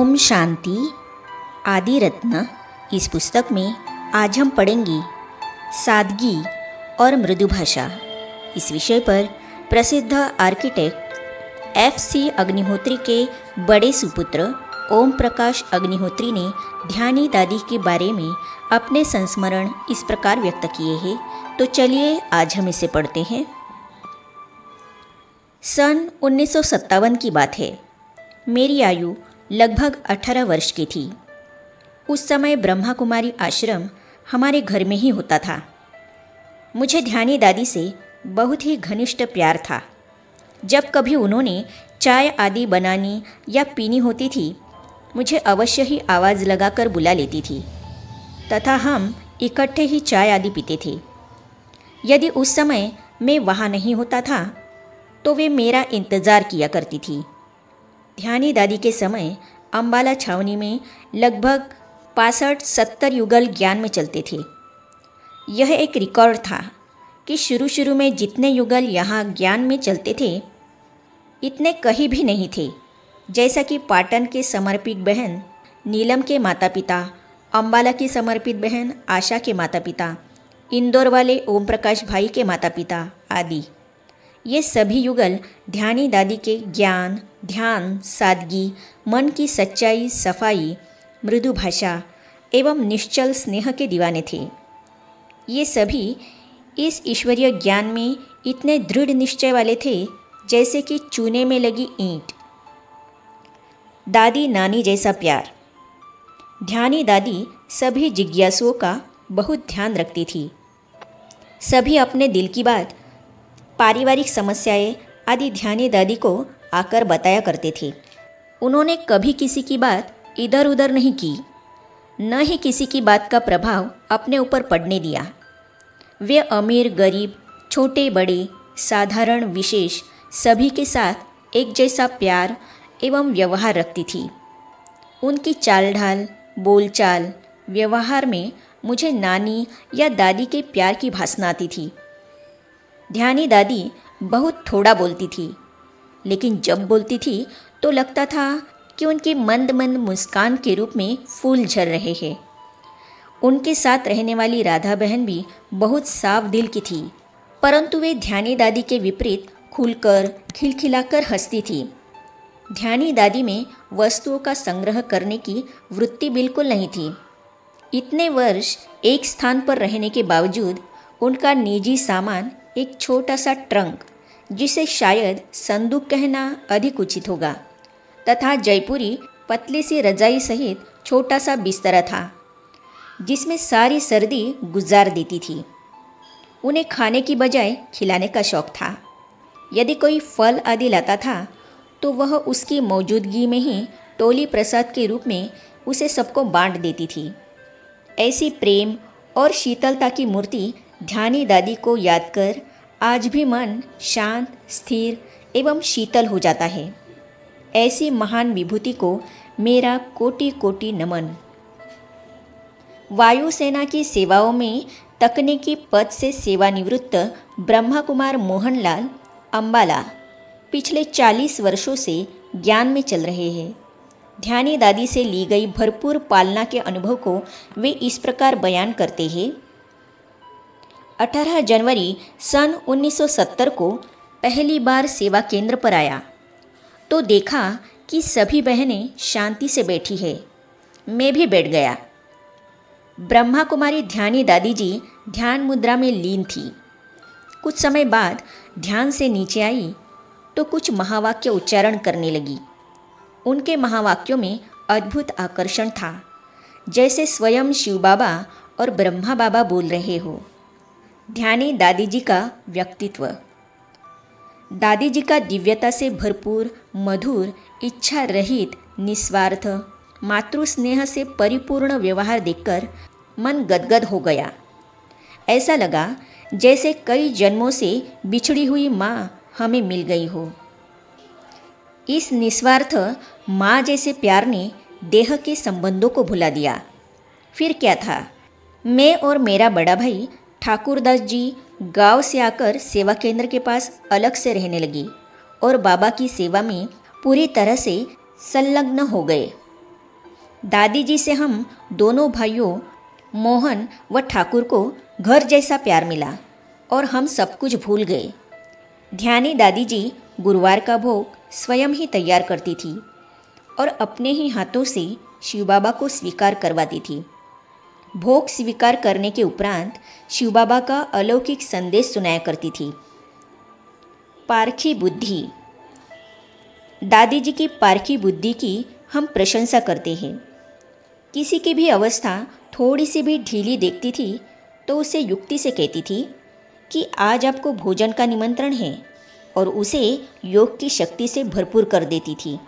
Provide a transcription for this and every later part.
ओम शांति आदि रत्न। इस पुस्तक में आज हम पढ़ेंगे सादगी और मृदु भाषा। इस विषय पर प्रसिद्ध आर्किटेक्ट F.C. अग्निहोत्री के बड़े सुपुत्र ओम प्रकाश अग्निहोत्री ने ध्यानी दादी के बारे में अपने संस्मरण इस प्रकार व्यक्त किए हैं। तो चलिए आज हम इसे पढ़ते हैं। सन 1957 की बात है। मेरी आयु लगभग 18 वर्ष की थी। उस समय ब्रह्मा कुमारी आश्रम हमारे घर में ही होता था। मुझे ध्यानी दादी से बहुत ही घनिष्ठ प्यार था। जब कभी उन्होंने चाय आदि बनानी या पीनी होती थी, मुझे अवश्य ही आवाज़ लगाकर बुला लेती थी तथा हम इकट्ठे ही चाय आदि पीते थे। यदि उस समय मैं वहाँ नहीं होता था तो वे मेरा इंतज़ार किया करती थी। ध्यानी दादी के समय अम्बाला छावनी में लगभग 65-70 युगल ज्ञान में चलते थे। यह एक रिकॉर्ड था कि शुरू में जितने युगल यहाँ ज्ञान में चलते थे, इतने कहीं भी नहीं थे। जैसा कि पाटन के समर्पित बहन नीलम के माता पिता, अम्बाला की समर्पित बहन आशा के माता पिता, इंदौर वाले ओम प्रकाश भाई के माता पिता आदि। ये सभी युगल ध्यानी दादी के ज्ञान, ध्यान, सादगी, मन की सच्चाई, सफाई, मृदु भाषा एवं निश्चल स्नेह के दीवाने थे। ये सभी इस ईश्वरीय ज्ञान में इतने दृढ़ निश्चय वाले थे जैसे कि चूने में लगी ईंट। दादी नानी जैसा प्यार। ध्यानी दादी सभी जिज्ञासुओं का बहुत ध्यान रखती थी। सभी अपने दिल की बात, पारिवारिक समस्याएं आदि ध्यानी दादी को आकर बताया करते थे। उन्होंने कभी किसी की बात इधर उधर नहीं की, न ही किसी की बात का प्रभाव अपने ऊपर पड़ने दिया। वे अमीर गरीब, छोटे बड़े, साधारण विशेष सभी के साथ एक जैसा प्यार एवं व्यवहार रखती थी। उनकी चाल ढाल, बोलचाल, व्यवहार में मुझे नानी या दादी के प्यार की भासना आती थी। ध्यानी दादी बहुत थोड़ा बोलती थी, लेकिन जब बोलती थी तो लगता था कि उनकी मंद मंद मुस्कान के रूप में फूल झर रहे हैं। उनके साथ रहने वाली राधा बहन भी बहुत साफ दिल की थी, परंतु वे ध्यानी दादी के विपरीत खुलकर खिलखिलाकर हंसती थी। ध्यानी दादी में वस्तुओं का संग्रह करने की वृत्ति बिल्कुल नहीं थी। इतने वर्ष एक स्थान पर रहने के बावजूद उनका निजी सामान एक छोटा सा ट्रंक, जिसे शायद संदूक कहना अधिक उचित होगा, तथा जयपुरी पतली सी रजाई सहित छोटा सा बिस्तरा था, जिसमें सारी सर्दी गुजार देती थी। उन्हें खाने की बजाय खिलाने का शौक था। यदि कोई फल आदि लाता था तो वह उसकी मौजूदगी में ही टोली प्रसाद के रूप में उसे सबको बांट देती थी। ऐसी प्रेम और शीतलता की मूर्ति ध्यानी दादी को याद कर आज भी मन शांत, स्थिर एवं शीतल हो जाता है। ऐसी महान विभूति को मेरा कोटि कोटि नमन। वायुसेना की सेवाओं में तकनीकी पद से सेवानिवृत्त ब्रह्मा कुमार मोहनलाल अम्बाला पिछले 40 वर्षों से ज्ञान में चल रहे हैं। ध्यानी दादी से ली गई भरपूर पालना के अनुभव को वे इस प्रकार बयान करते हैं। 18 जनवरी सन 1970 को पहली बार सेवा केंद्र पर आया तो देखा कि सभी बहनें शांति से बैठी है। मैं भी बैठ गया। ब्रह्मा कुमारी ध्यानी दादी जी ध्यान मुद्रा में लीन थी। कुछ समय बाद ध्यान से नीचे आई तो कुछ महावाक्य उच्चारण करने लगी। उनके महावाक्यों में अद्भुत आकर्षण था, जैसे स्वयं शिव बाबा और ब्रह्मा बाबा बोल रहे हो। ध्यानी दादी जी का व्यक्तित्व। दादी जी का दिव्यता से भरपूर, मधुर, इच्छा रहित, निस्वार्थ, मातृस्नेह से परिपूर्ण व्यवहार देखकर मन गदगद हो गया। ऐसा लगा जैसे कई जन्मों से बिछड़ी हुई माँ हमें मिल गई हो। इस निस्वार्थ माँ जैसे प्यार ने देह के संबंधों को भुला दिया। फिर क्या था, मैं और मेरा बड़ा भाई ठाकुरदास जी गांव से आकर सेवा केंद्र के पास अलग से रहने लगी और बाबा की सेवा में पूरी तरह से संलग्न हो गए। दादी जी से हम दोनों भाइयों मोहन व ठाकुर को घर जैसा प्यार मिला और हम सब कुछ भूल गए। ध्यानी दादी जी गुरुवार का भोग स्वयं ही तैयार करती थी और अपने ही हाथों से शिव बाबा को स्वीकार करवाती थी। भोग स्वीकार करने के उपरांत शिव बाबा का अलौकिक संदेश सुनाया करती थी। पारखी बुद्धि। दादी जी की पारखी बुद्धि की हम प्रशंसा करते हैं। किसी की भी अवस्था थोड़ी सी भी ढीली देखती थी तो उसे युक्ति से कहती थी कि आज आपको भोजन का निमंत्रण है और उसे योग की शक्ति से भरपूर कर देती थी।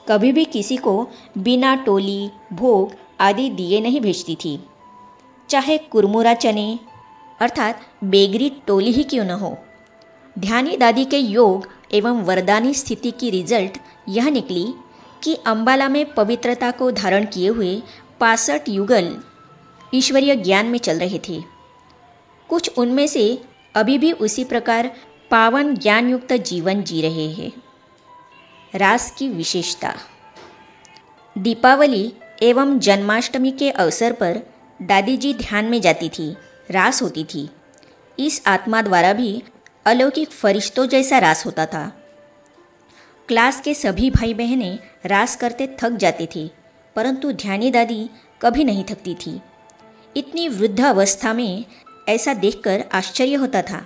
कभी भी किसी को बिना टोली भोग आदि दिए नहीं भेजती थी, चाहे कुरमुरा चने अर्थात बेगरी टोली ही क्यों न हो। ध्यानी दादी के योग एवं वरदानी स्थिति की रिजल्ट यह निकली कि अंबाला में पवित्रता को धारण किए हुए 65 युगल ईश्वरीय ज्ञान में चल रहे थे। कुछ उनमें से अभी भी उसी प्रकार पावन ज्ञान युक्त जीवन जी रहे हैं। रास की विशेषता। दीपावली एवं जन्माष्टमी के अवसर पर दादी जी ध्यान में जाती थी, रास होती थी। इस आत्मा द्वारा भी अलौकिक फरिश्तों जैसा रास होता था। क्लास के सभी भाई बहनें रास करते थक जाते थे, परंतु ध्यानी दादी कभी नहीं थकती थी। इतनी वृद्धावस्था में ऐसा देखकर आश्चर्य होता था।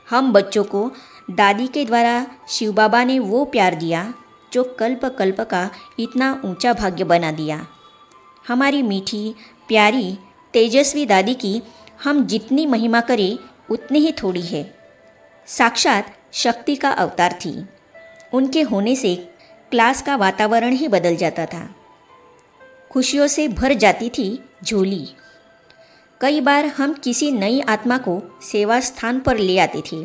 हम बच्चों को दादी के द्वारा शिव बाबा ने वो प्यार दिया जो कल्प कल्प का इतना ऊंचा भाग्य बना दिया। हमारी मीठी प्यारी तेजस्वी दादी की हम जितनी महिमा करें उतनी ही थोड़ी है। साक्षात शक्ति का अवतार थी। उनके होने से क्लास का वातावरण ही बदल जाता था। खुशियों से भर जाती थी झोली। कई बार हम किसी नई आत्मा को सेवा स्थान पर ले आते थे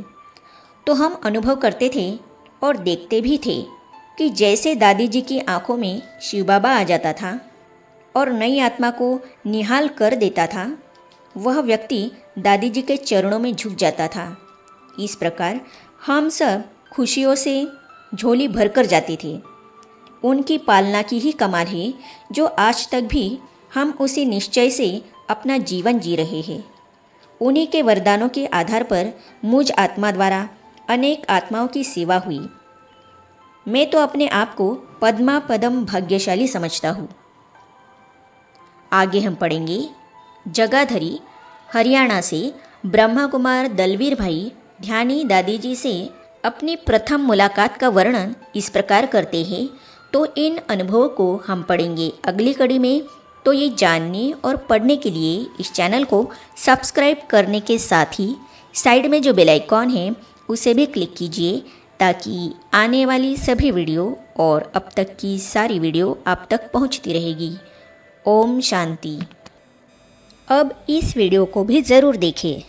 तो हम अनुभव करते थे और देखते भी थे कि जैसे दादी जी की आंखों में शिव बाबा आ जाता था और नई आत्मा को निहाल कर देता था, वह व्यक्ति दादी जी के चरणों में झुक जाता था। इस प्रकार हम सब खुशियों से झोली भरकर जाते थे। उनकी पालना की ही कमाल है जो आज तक भी हम उसी निश्चय से अपना जीवन जी रहे हैं। उन्हीं के वरदानों के आधार पर मुझ आत्मा द्वारा अनेक आत्माओं की सेवा हुई। मैं तो अपने आप को पद्मा पदम भाग्यशाली समझता हूँ। आगे हम पढ़ेंगे जगाधरी हरियाणा से ब्रह्मा कुमार दलवीर भाई ध्यानी दादी जी से अपनी प्रथम मुलाकात का वर्णन इस प्रकार करते हैं। तो इन अनुभवों को हम पढ़ेंगे अगली कड़ी में। तो ये जानने और पढ़ने के लिए इस चैनल को सब्सक्राइब करने के साथ ही साइड में जो बेल आइकॉन है उसे भी क्लिक कीजिए ताकि आने वाली सभी वीडियो और अब तक की सारी वीडियो आप तक पहुंचती रहेगी। ओम शांति। अब इस वीडियो को भी ज़रूर देखें।